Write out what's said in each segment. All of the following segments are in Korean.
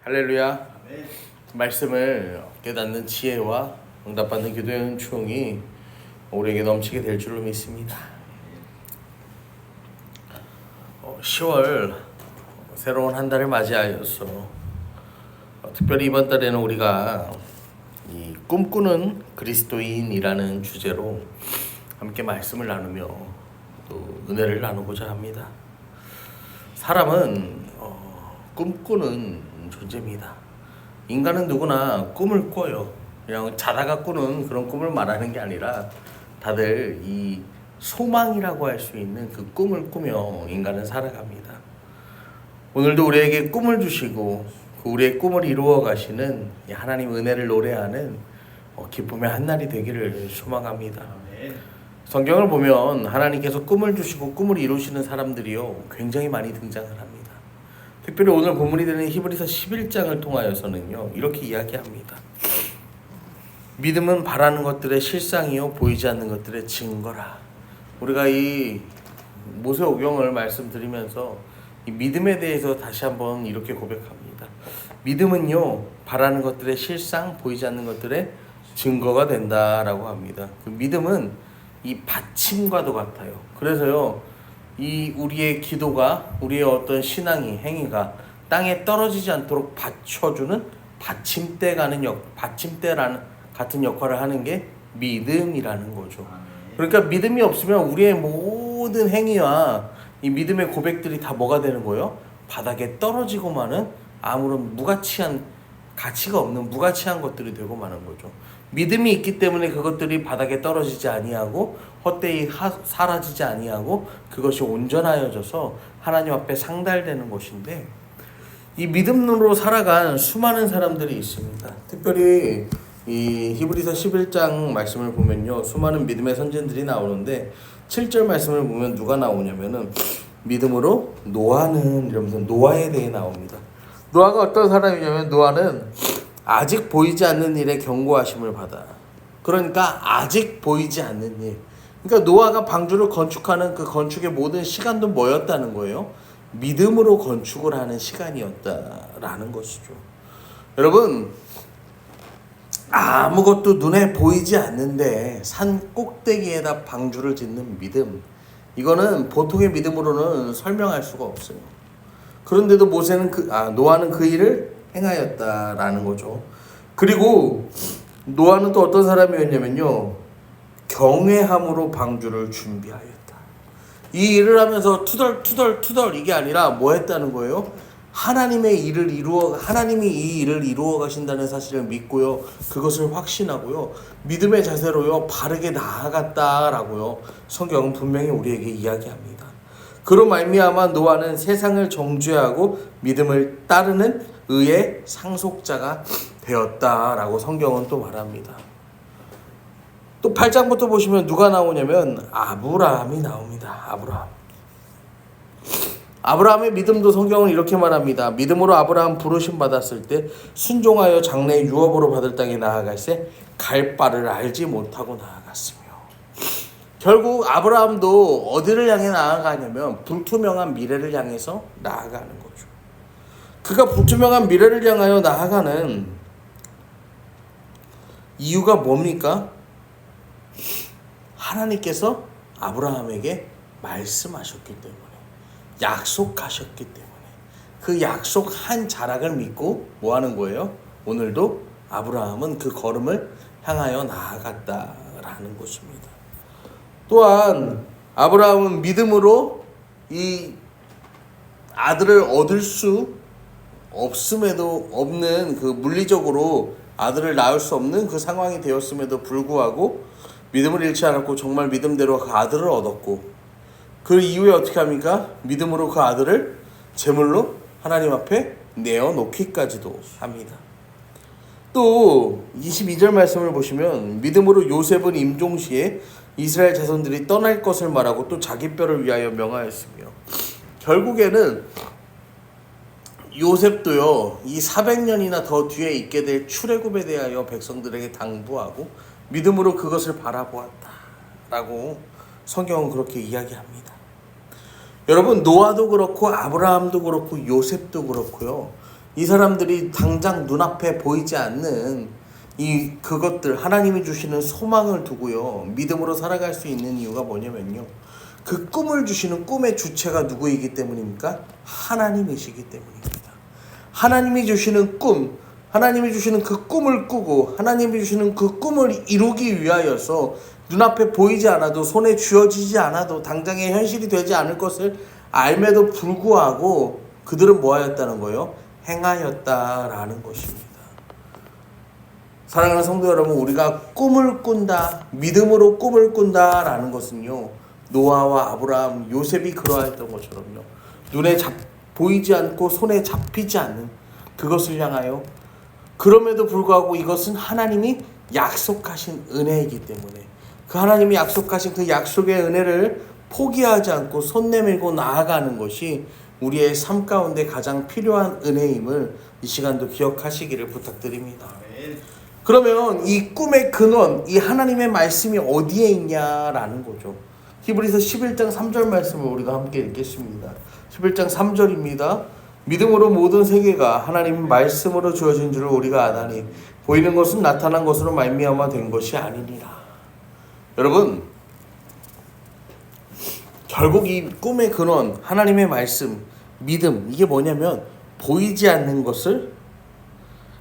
할렐루야. 네. 말씀을 깨닫는 지혜와 응답받는 기도의 은총이 우리에게 넘치게 될 줄로 믿습니다. 10월 새로운 한 달을 맞이하여서 특별히 이번 달에는 우리가 이 꿈꾸는 그리스도인이라는 주제로 함께 말씀을 나누며 또 은혜를 나누고자 합니다. 사람은 꿈꾸는 존재입니다. 인간은 누구나 꿈을 꿔요. 그냥 자다가 꾸는 그런 꿈을 말하는 게 아니라 다들 이 소망이라고 할 수 있는 그 꿈을 꾸며 인간은 살아갑니다. 오늘도 우리에게 꿈을 주시고 그 우리의 꿈을 이루어 가시는 하나님 은혜를 노래하는 기쁨의 한 날이 되기를 소망합니다. 성경을 보면 하나님께서 꿈을 주시고 꿈을 이루시는 사람들이요 굉장히 많이 등장을 합니다. 특별히 오늘 본문이 되는 히브리서 11장을 통하여서는요 이렇게 이야기합니다. 믿음은 바라는 것들의 실상이요 보이지 않는 것들의 증거라. 우리가 이 모세오경을 말씀드리면서 이 믿음에 대해서 다시 한번 이렇게 고백합니다. 믿음은요 바라는 것들의 실상, 보이지 않는 것들의 증거가 된다라고 합니다. 그 믿음은 이 받침과도 같아요. 그래서요 이 우리의 기도가, 우리의 어떤 신앙이, 행위가 땅에 떨어지지 않도록 받쳐주는 받침대라는 같은 역할을 하는 게 믿음이라는 거죠. 그러니까 믿음이 없으면 우리의 모든 행위와 이 믿음의 고백들이 다 뭐가 되는 거예요? 바닥에 떨어지고 마는 아무런 무가치한 가치가 없는 무가치한 것들이 되고 마는 거죠. 믿음이 있기 때문에 그것들이 바닥에 떨어지지 아니하고 헛되이 사라지지 아니하고 그것이 온전하여져서 하나님 앞에 상달되는 것인데, 이 믿음으로 살아간 수많은 사람들이 있습니다. 특별히 이 히브리서 11장 말씀을 보면요 수많은 믿음의 선진들이 나오는데 7절 말씀을 보면 누가 나오냐면은 믿음으로 노아는 이러면서 노아에 대해 나옵니다. 노아가 어떤 사람이냐면 노아는 아직 보이지 않는 일에 경고하심을 받아. 그러니까 아직 보이지 않는 일. 그러니까 노아가 방주를 건축하는 그 건축의 모든 시간도 뭐였다는 거예요? 믿음으로 건축을 하는 시간이었다라는 것이죠. 여러분, 아무것도 눈에 보이지 않는데 산 꼭대기에다 방주를 짓는 믿음, 이거는 보통의 믿음으로는 설명할 수가 없어요. 그런데도 노아는 그 일을 행하였다라는 거죠. 그리고 노아는 또 어떤 사람이었냐면요 경외함으로 방주를 준비하였다. 이 일을 하면서 투덜 이게 아니라 뭐 했다는 거예요? 하나님이 이 일을 이루어 가신다는 사실을 믿고요 그것을 확신하고요 믿음의 자세로요 바르게 나아갔다라고요 성경은 분명히 우리에게 이야기합니다. 그로 말미암아 노아는 세상을 정죄하고 믿음을 따르는 의의 상속자가 되었다라고 성경은 또 말합니다. 또 8장부터 보시면 누가 나오냐면 아브라함이 나옵니다. 아브라함의 믿음도 성경은 이렇게 말합니다. 믿음으로 아브라함 부르심 받았을 때 순종하여 장래의 유업으로 받을 땅에 나아갈새 갈 바를 알지 못하고 나아갔으며. 결국 아브라함도 어디를 향해 나아가냐면 불투명한 미래를 향해서 나아가는 거죠. 그가 불투명한 미래를 향하여 나아가는 이유가 뭡니까? 하나님께서 아브라함에게 말씀하셨기 때문에, 약속하셨기 때문에 그 약속한 자락을 믿고 뭐 하는 거예요? 오늘도 아브라함은 그 걸음을 향하여 나아갔다라는 것입니다. 또한 아브라함은 믿음으로 이 아들을 얻을 수 없음에도 없는 그 물리적으로 아들을 낳을 수 없는 그 상황이 되었음에도 불구하고 믿음을 잃지 않았고 정말 믿음대로 그 아들을 얻었고, 그 이후에 어떻게 합니까? 믿음으로 그 아들을 제물로 하나님 앞에 내어놓기까지도 합니다. 또 22절 말씀을 보시면 믿음으로 요셉은 임종시에 이스라엘 자손들이 떠날 것을 말하고 또 자기 뼈를 위하여 명하였으며, 결국에는 요셉도요 이 400년이나 더 뒤에 있게 될 출애굽에 대하여 백성들에게 당부하고 믿음으로 그것을 바라보았다라고 성경은 그렇게 이야기합니다. 여러분, 노아도 그렇고 아브라함도 그렇고 요셉도 그렇고요 이 사람들이 당장 눈앞에 보이지 않는 그것들, 하나님이 주시는 소망을 두고요, 믿음으로 살아갈 수 있는 이유가 뭐냐면요, 그 꿈을 주시는 꿈의 주체가 누구이기 때문입니까? 하나님이시기 때문입니다. 하나님이 주시는 꿈, 하나님이 주시는 그 꿈을 꾸고 하나님이 주시는 그 꿈을 이루기 위하여서 눈앞에 보이지 않아도, 손에 쥐어지지 않아도, 당장에 현실이 되지 않을 것을 알매도 불구하고 그들은 뭐 하였다는 거예요? 행하였다라는 것입니다. 사랑하는 성도 여러분, 우리가 꿈을 꾼다, 믿음으로 꿈을 꾼다라는 것은요, 노아와 아브라함, 요셉이 그러했던 것처럼요, 눈에 보이지 않고 손에 잡히지 않는 그것을 향하여, 그럼에도 불구하고 이것은 하나님이 약속하신 은혜이기 때문에 그 하나님이 약속하신 그 약속의 은혜를 포기하지 않고 손 내밀고 나아가는 것이 우리의 삶 가운데 가장 필요한 은혜임을 이 시간도 기억하시기를 부탁드립니다. 그러면 이 꿈의 근원, 이 하나님의 말씀이 어디에 있냐라는 거죠. 히브리서 11장 3절 말씀을 우리가 함께 읽겠습니다. 11장 3절입니다. 믿음으로 모든 세계가 하나님 말씀으로 주어진 줄을 우리가 아나니 보이는 것은 나타난 것으로 말미암아 된 것이 아니니라. 여러분, 결국 이 꿈의 근원, 하나님의 말씀, 믿음, 이게 뭐냐면 보이지 않는 것을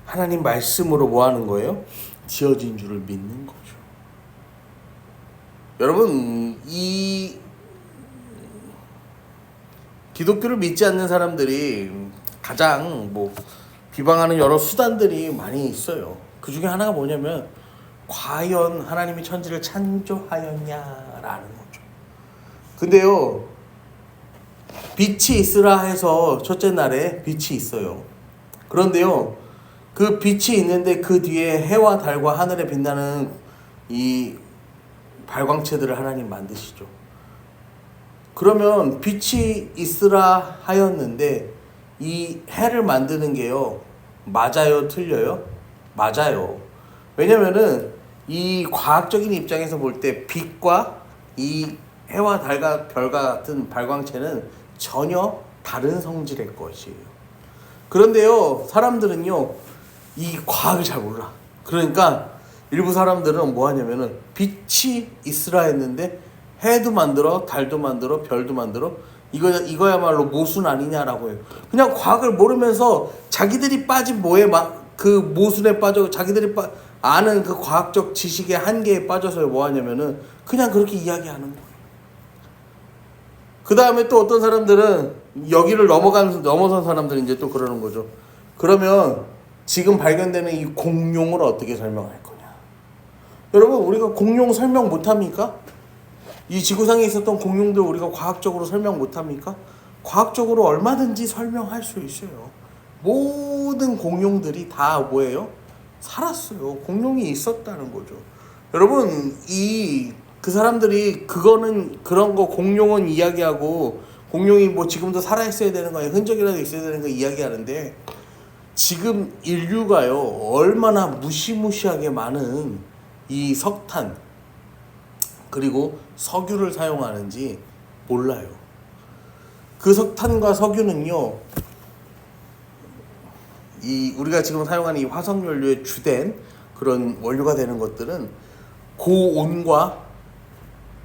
하나님 말씀으로 뭐 하는 거예요? 지어진 줄을 믿는 거죠. 여러분, 이 기독교를 믿지 않는 사람들이 가장 비방하는 여러 수단들이 많이 있어요. 그 중에 하나가 뭐냐면, 과연 하나님이 천지를 창조하였냐라는 거죠. 근데요, 빛이 있으라 해서 첫째 날에 빛이 있어요. 그런데요, 그 빛이 있는데 그 뒤에 해와 달과 하늘에 빛나는 이 발광체들을 하나님 만드시죠. 그러면 빛이 있으라 하였는데 이 해를 만드는 게요, 맞아요, 틀려요? 맞아요. 왜냐면은 이 과학적인 입장에서 볼 때 빛과 이 해와 달과 별과 같은 발광체는 전혀 다른 성질의 것이에요. 그런데요, 사람들은요, 이 과학을 잘 몰라. 그러니까 일부 사람들은 뭐 하냐면은 빛이 있으라 했는데 해도 만들어, 달도 만들어, 별도 만들어, 이거야말로 모순 아니냐라고 해요. 그냥 과학을 모르면서 자기들이 빠진 그 모순에 빠져, 자기들이 아는 그 과학적 지식의 한계에 빠져서 뭐 하냐면은 그냥 그렇게 이야기하는 거예요. 그 다음에 또 어떤 사람들은 여기를 넘어선 사람들이 이제 또 그러는 거죠. 그러면 지금 발견되는 이 공룡을 어떻게 설명할 거냐. 여러분, 우리가 공룡 설명 못합니까? 이 지구상에 있었던 공룡들 우리가 과학적으로 설명 못합니까? 과학적으로 얼마든지 설명할 수 있어요. 모든 공룡들이 다 뭐예요? 살았어요. 공룡이 있었다는 거죠. 여러분, 그 사람들이 그런 거 공룡은 이야기하고, 공룡이 지금도 살아있어야 되는 거예요, 흔적이라도 있어야 되는 거 이야기하는데, 지금 인류가요, 얼마나 무시무시하게 많은 이 석탄 그리고 석유를 사용하는지 몰라요. 그 석탄과 석유는요, 우리가 지금 사용하는 이 화석연료의 주된 그런 원료가 되는 것들은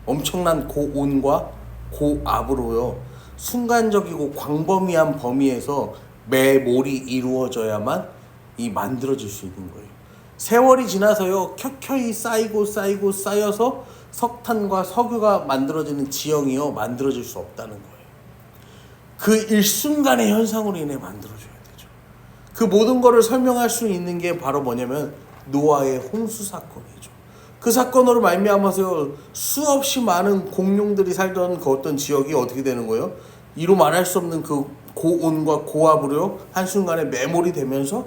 엄청난 고온과 고압으로요, 순간적이고 광범위한 범위에서 매몰이 이루어져야만 만들어질 수 있는 거예요. 세월이 지나서요, 켜켜이 쌓여서 석탄과 석유가 만들어지는 지형이요, 만들어질 수 없다는 거예요. 그 일순간의 현상으로 인해 만들어져야 되죠. 그 모든 거를 설명할 수 있는 게 바로 뭐냐면 노아의 홍수 사건이죠. 그 사건으로 말미암아서 수없이 많은 공룡들이 살던 그 어떤 지역이 어떻게 되는 거예요? 이루 말할 수 없는 그 고온과 고압으로 한순간에 매몰이 되면서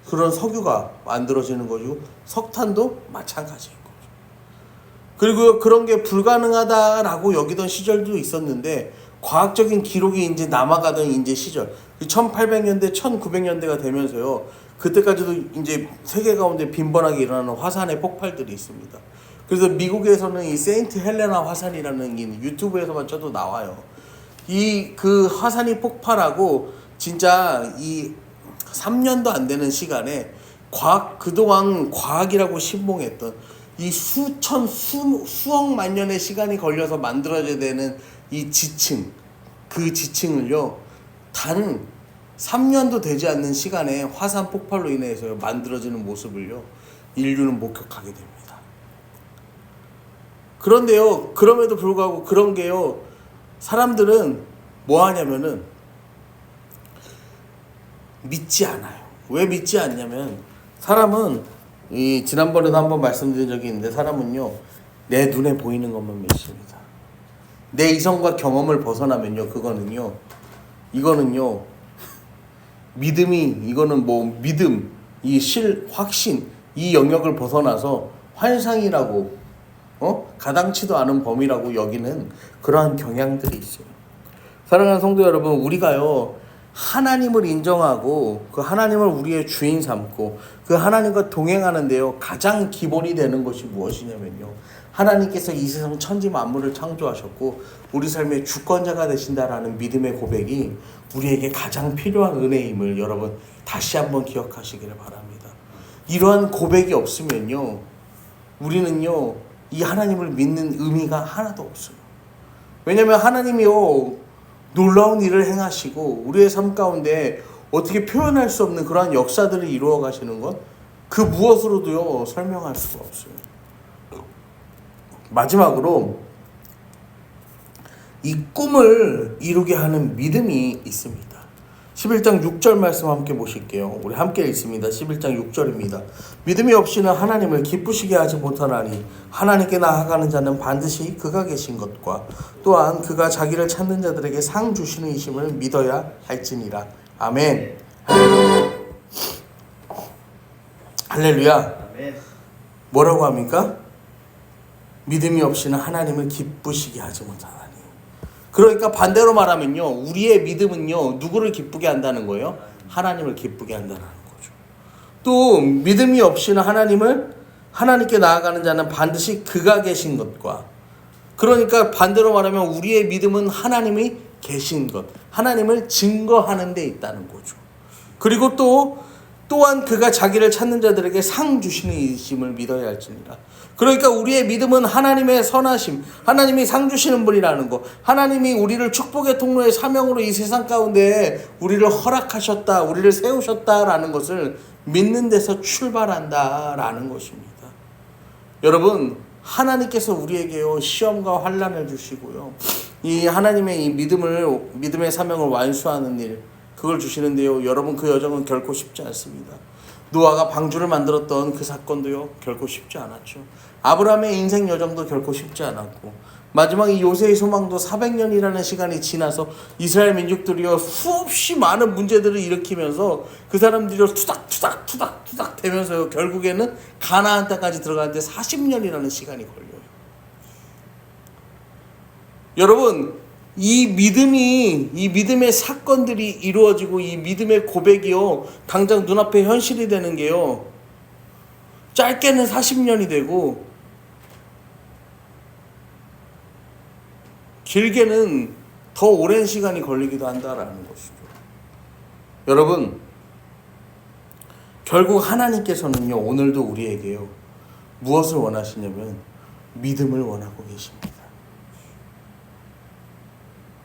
그런 석유가 만들어지는 거죠. 석탄도 마찬가지인 거죠. 그리고 그런 게 불가능하다라고 여기던 시절도 있었는데, 과학적인 기록이 이제 남아가던 이제 시절, 1800년대, 1900년대가 되면서요, 그때까지도 이제 세계 가운데 빈번하게 일어나는 화산의 폭발들이 있습니다. 그래서 미국에서는 이 세인트 헬레나 화산이라는 유튜브에서만 쳐도 나와요. 그 화산이 폭발하고 진짜 3년도 안 되는 시간에 그동안 과학이라고 신봉했던 이 수억 년의 시간이 걸려서 만들어져야 되는 이 지층, 그 지층을요, 단 3년도 되지 않는 시간에 화산 폭발로 인해서 만들어지는 모습을요, 인류는 목격하게 됩니다. 그런데요, 그럼에도 불구하고 그런 게요, 사람들은 뭐 하냐면은 믿지 않아요. 왜 믿지 않냐면, 사람은 지난번에도 한번 말씀드린 적이 있는데, 사람은요, 내 눈에 보이는 것만 믿습니다. 내 이성과 경험을 벗어나면요, 이거는요, 이거는 뭐 믿음, 확신, 이 영역을 벗어나서 환상이라고, 가당치도 않은 범위라고 여기는 그러한 경향들이 있어요. 사랑하는 성도 여러분, 우리가요, 하나님을 인정하고 그 하나님을 우리의 주인 삼고 그 하나님과 동행하는데요, 가장 기본이 되는 것이 무엇이냐면요, 하나님께서 이 세상 천지 만물을 창조하셨고 우리 삶의 주권자가 되신다라는 믿음의 고백이 우리에게 가장 필요한 은혜임을 여러분 다시 한번 기억하시기를 바랍니다. 이러한 고백이 없으면요, 우리는요, 이 하나님을 믿는 의미가 하나도 없어요. 왜냐하면 하나님이요, 놀라운 일을 행하시고 우리의 삶 가운데 어떻게 표현할 수 없는 그러한 역사들을 이루어 가시는 것, 그 무엇으로도요 설명할 수가 없어요. 마지막으로 이 꿈을 이루게 하는 믿음이 있습니다. 11장 6절 말씀 함께 보실게요. 우리 함께 읽습니다. 11장 6절입니다. 믿음이 없이는 하나님을 기쁘시게 하지 못하나니 하나님께 나아가는 자는 반드시 그가 계신 것과 또한 그가 자기를 찾는 자들에게 상 주시는 이심을 믿어야 할지니라. 아멘. 할렐루야. 뭐라고 합니까? 믿음이 없이는 하나님을 기쁘시게 하지 못하나니. 그러니까 반대로 말하면요, 우리의 믿음은요, 누구를 기쁘게 한다는 거예요? 하나님을 기쁘게 한다는 거죠. 또 믿음이 없이는 하나님께 나아가는 자는 반드시 그가 계신 것과, 그러니까 반대로 말하면 우리의 믿음은 하나님이 계신 것, 하나님을 증거하는 데 있다는 거죠. 그리고 또한 그가 자기를 찾는 자들에게 상 주시는 이심을 믿어야 할지니라. 그러니까 우리의 믿음은 하나님의 선하심, 하나님이 상 주시는 분이라는 거, 하나님이 우리를 축복의 통로의 사명으로 이 세상 가운데 우리를 허락하셨다, 우리를 세우셨다라는 것을 믿는 데서 출발한다라는 것입니다. 여러분, 하나님께서 우리에게요, 시험과 환난을 주시고요, 이 하나님의 이 믿음의 사명을 완수하는 일, 그걸 주시는데요, 여러분, 그 여정은 결코 쉽지 않습니다. 노아가 방주를 만들었던 그 사건도요, 결코 쉽지 않았죠. 아브라함의 인생 여정도 결코 쉽지 않았고, 마지막 이 요새의 소망도 400년이라는 시간이 지나서 이스라엘 민족들이요, 수없이 많은 문제들을 일으키면서 그 사람들이요, 투닥 되면서요, 결국에는 가나안 땅까지 들어가는데 40년이라는 시간이 걸려요. 여러분, 이 믿음의 사건들이 이루어지고 이 믿음의 고백이요, 당장 눈앞에 현실이 되는 게요, 짧게는 40년이 되고 길게는 더 오랜 시간이 걸리기도 한다라는 것이죠. 여러분, 결국 하나님께서는요, 오늘도 우리에게요, 무엇을 원하시냐면 믿음을 원하고 계십니다.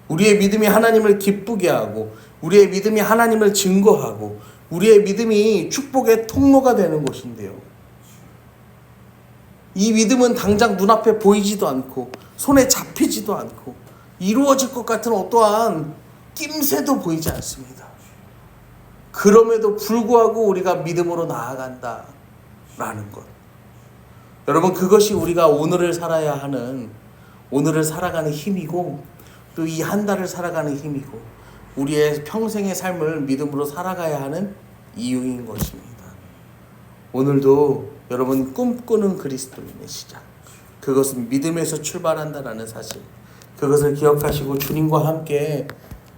우리의 믿음이 하나님을 기쁘게 하고, 우리의 믿음이 하나님을 증거하고, 우리의 믿음이 축복의 통로가 되는 것인데요, 이 믿음은 당장 눈앞에 보이지도 않고 손에 잡히지도 않고 이루어질 것 같은 어떠한 낌새도 보이지 않습니다. 그럼에도 불구하고 우리가 믿음으로 나아간다라는 것, 여러분, 그것이 우리가 오늘을 살아야 하는, 오늘을 살아가는 힘이고, 또 이 한 달을 살아가는 힘이고, 우리의 평생의 삶을 믿음으로 살아가야 하는 이유인 것입니다. 오늘도 여러분, 꿈꾸는 그리스도인의 시작, 그것은 믿음에서 출발한다라는 사실, 그것을 기억하시고 주님과 함께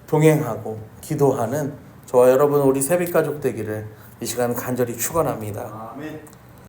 동행하고 기도하는 저와 여러분, 우리 새빛가족 되기를 이 시간 간절히 축원합니다. 아멘.